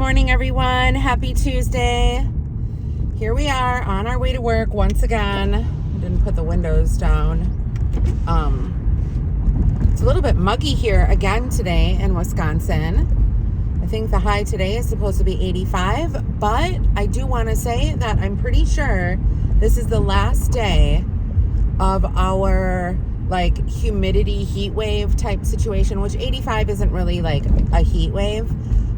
morning, everyone. Happy Tuesday. Here we are on our way to work once again. I didn't put the windows down. It's a little bit muggy here again today in Wisconsin. I think the high today is supposed to be 85, but I do want to say that I'm pretty sure this is the last day of our humidity heat wave type situation, which 85 isn't really like a heat wave,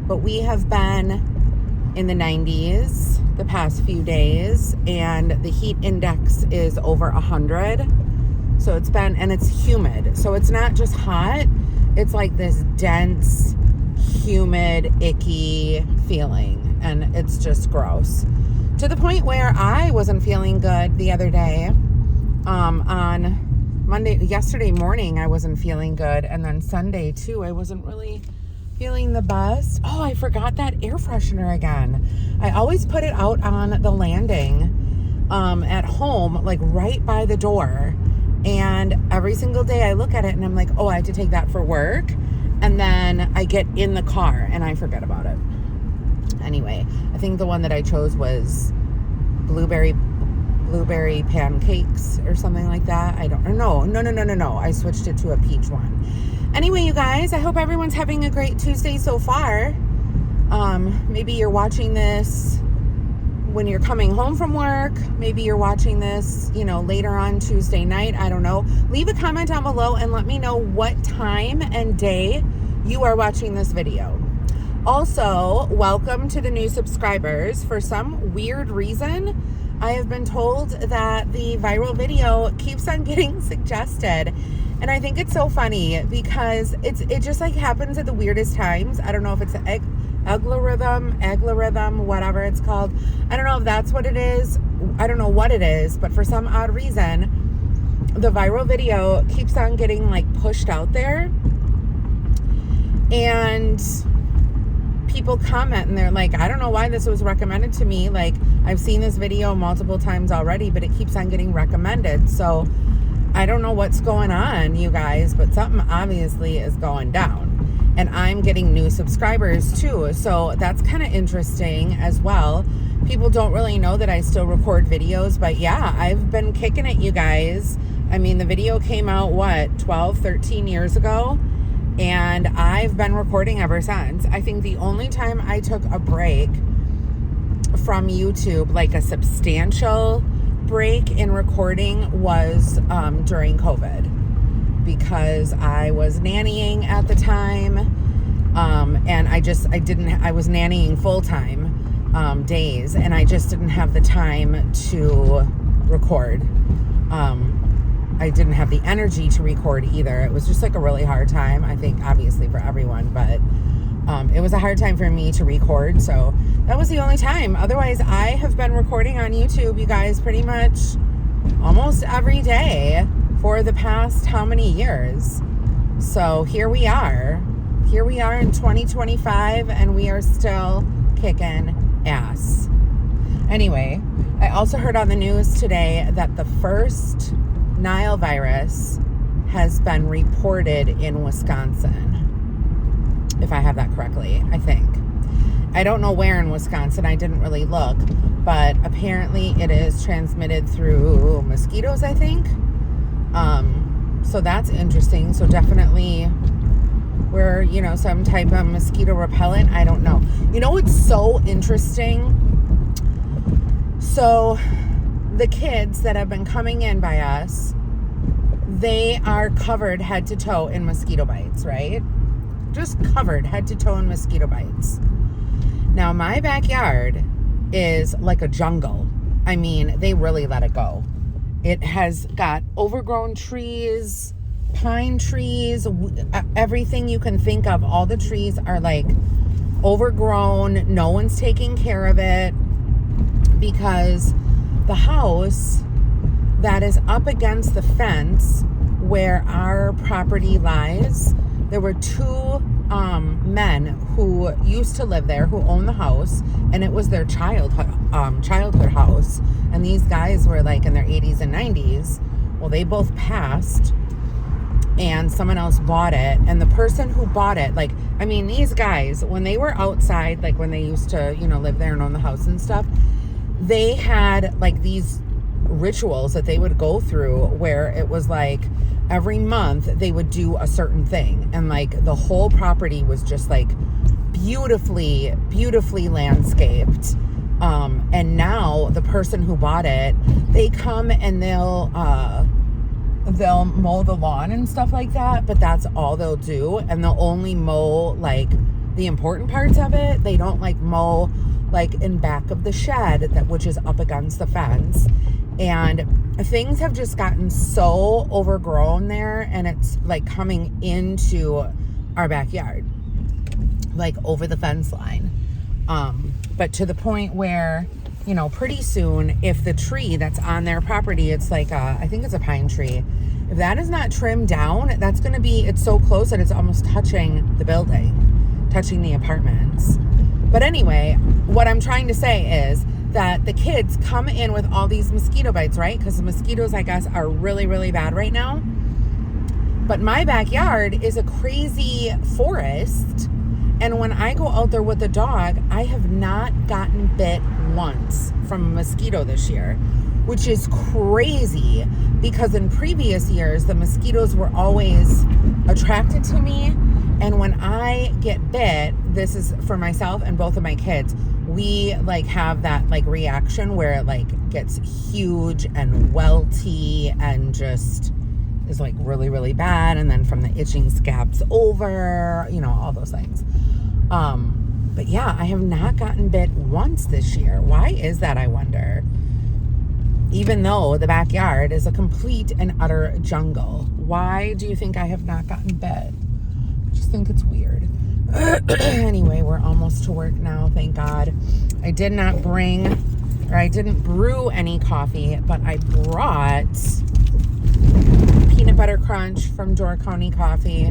but we have been in the 90s the past few days, and the heat index is over 100. So it's been, and it's humid. So it's not just hot, it's like this dense, humid, icky feeling, and it's just gross. To the point where I wasn't feeling good the other day. On yesterday morning, I wasn't feeling good. And then Sunday too, I wasn't really feeling the best. Oh, I forgot that air freshener again. I always put it out on the landing, at home, like right by the door. And every single day I look at it and I'm like, oh, I have to take that for work. And then I get in the car and I forget about it. Anyway, I think the one that I chose was blueberry pancakes or something like that. No. I switched it to a peach one. Anyway, you guys, I hope everyone's having a great Tuesday so far. Maybe you're watching this when you're coming home from work. Maybe you're watching this, later on Tuesday night. I don't know. Leave a comment down below and let me know what time and day you are watching this video. Also, welcome to the new subscribers. For some weird reason, I have been told that the viral video keeps on getting suggested. And I think it's so funny because it just happens at the weirdest times. I don't know if it's the algorithm, whatever it's called. I don't know if that's what it is. I don't know what it is, but for some odd reason, the viral video keeps on getting pushed out there. And people comment and they're like, I don't know why this was recommended to me. I've seen this video multiple times already, but it keeps on getting recommended. So I don't know what's going on, you guys, but something obviously is going down. And I'm getting new subscribers too. So that's kind of interesting as well. People don't really know that I still record videos, but yeah, I've been kicking it, you guys. I mean, the video came out, 12, 13 years ago? And I've been recording ever since. I think the only time I took a break from YouTube, a substantial break in recording, was during COVID, because I was nannying at the time, and I was nannying full-time days, and I just didn't have the time to record. I didn't have the energy to record either. It was just a really hard time, I think, obviously for everyone, but it was a hard time for me to record. So that was the only time. Otherwise, I have been recording on YouTube, you guys, pretty much almost every day for the past how many years. So here we are in 2025, and we are still kicking ass. Anyway, I also heard on the news today that the first NILE virus has been reported in Wisconsin, if I have that correctly, I think. I don't know where in Wisconsin, I didn't really look, but apparently it is transmitted through mosquitoes, I think. So that's interesting. So definitely we're, some type of mosquito repellent. I don't know. It's so interesting. So the kids that have been coming in by us, they are covered head to toe in mosquito bites, right? Just covered head to toe in mosquito bites. Now, my backyard is like a jungle. I mean, they really let it go. It has got overgrown trees, pine trees, everything you can think of. All the trees are overgrown. No one's taking care of it, because the house that is up against the fence where our property lies, there were two men who used to live there, who owned the house, and it was their childhood house. And these guys were in their 80s and 90s. Well, they both passed, and someone else bought it, and the person who bought it, like, I mean, these guys, when they were outside, like when they used to, you know, live there and own the house and stuff, they had like these rituals that they would go through where it was like every month they would do a certain thing, and like the whole property was just like beautifully landscaped. And now the person who bought it, they come and they'll mow the lawn and stuff like that, but that's all they'll do, and they'll only mow like the important parts of it. They don't like mow like in back of the shed, which is up against the fence. And things have just gotten so overgrown there, and it's like coming into our backyard, like over the fence line. But to the point where, you know, pretty soon, if the tree that's on their property, it's like I think it's a pine tree, if that is not trimmed down, that's going to be, it's so close that it's almost touching the building, touching the apartments. But anyway, what I'm trying to say is that the kids come in with all these mosquito bites, right? Because the mosquitoes, I guess, are really bad right now. But my backyard is a crazy forest. And when I go out there with the dog, I have not gotten bit once from a mosquito this year, which is crazy, because in previous years, the mosquitoes were always attracted to me. And when I get bit, this is for myself and both of my kids, we like have that like reaction where it like gets huge and welty and just is like really bad. And then from the itching scabs over, you know, all those things. But yeah, I have not gotten bit once this year. Why is that, I wonder? Even though the backyard is a complete and utter jungle. Why do you think I have not gotten bit? I just think it's weird. Anyway, we're almost to work now, thank God. I did not bring, or I didn't brew any coffee, but I brought peanut butter crunch from Door County Coffee.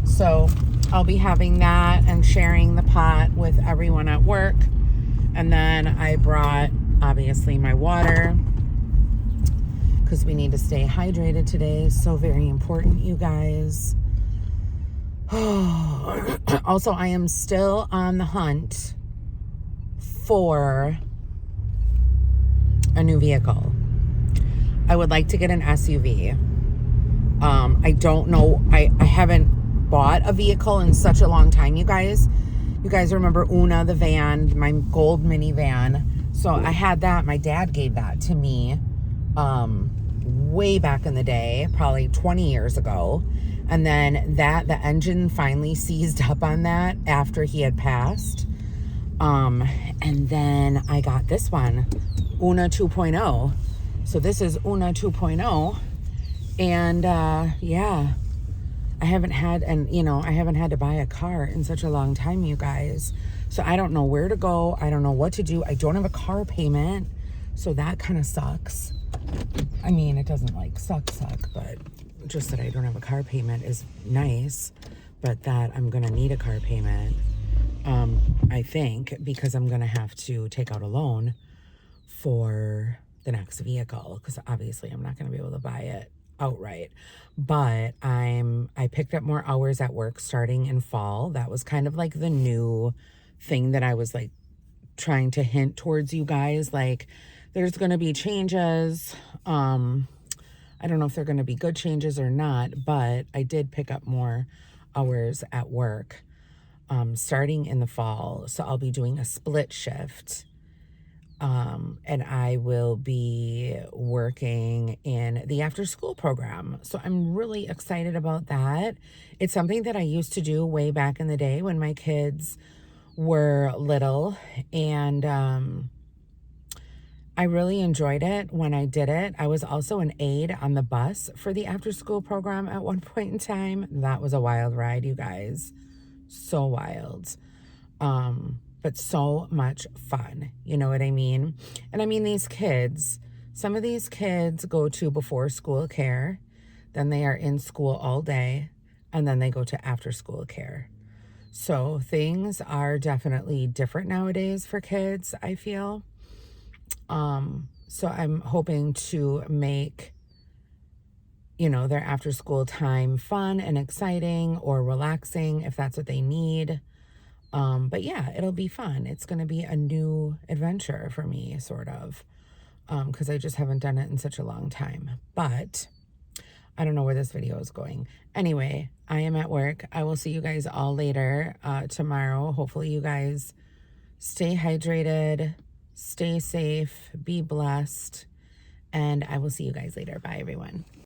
So I'll be having that and sharing the pot with everyone at work. And then I brought, obviously, my water, because we need to stay hydrated today. So very important, you guys. Also, I am still on the hunt for a new vehicle. I would like to get an SUV. I don't know. I haven't bought a vehicle in such a long time, you guys. You guys remember Una, the van, my gold minivan. So I had that. My dad gave that to me way back in the day, probably 20 years ago. And then the engine finally seized up on that after he had passed. And then I got this one, Una 2.0. So this is Una 2.0. And yeah, I haven't had to buy a car in such a long time, you guys. So I don't know where to go. I don't know what to do. I don't have a car payment. So that kind of sucks. I mean, it doesn't like suck, but just that I don't have a car payment is nice, but that I'm going to need a car payment, I think, because I'm going to have to take out a loan for the next vehicle, because obviously I'm not going to be able to buy it outright. But I picked up more hours at work starting in fall. That was kind of like the new thing that I was like trying to hint towards you guys, like there's going to be changes. I don't know if they're going to be good changes or not, but I did pick up more hours at work starting in the fall. So I'll be doing a split shift, and I will be working in the after school program. So I'm really excited about that. It's something that I used to do way back in the day when my kids were little, and I really enjoyed it when I did it. I was also an aide on the bus for the after school program at one point in time. That was a wild ride, you guys. So wild. But so much fun. You know what I mean? And I mean, these kids, some of these kids go to before school care, then they are in school all day, and then they go to after school care. So things are definitely different nowadays for kids, I feel. So I'm hoping to make you know, their after school time fun and exciting or relaxing if that's what they need. But yeah, it'll be fun. It's going to be a new adventure for me, sort of, because I just haven't done it in such a long time. But I don't know where this video is going. Anyway, I am at work. I will see you guys all later tomorrow. Hopefully you guys stay hydrated, stay safe, be blessed, and I will see you guys later. Bye, everyone.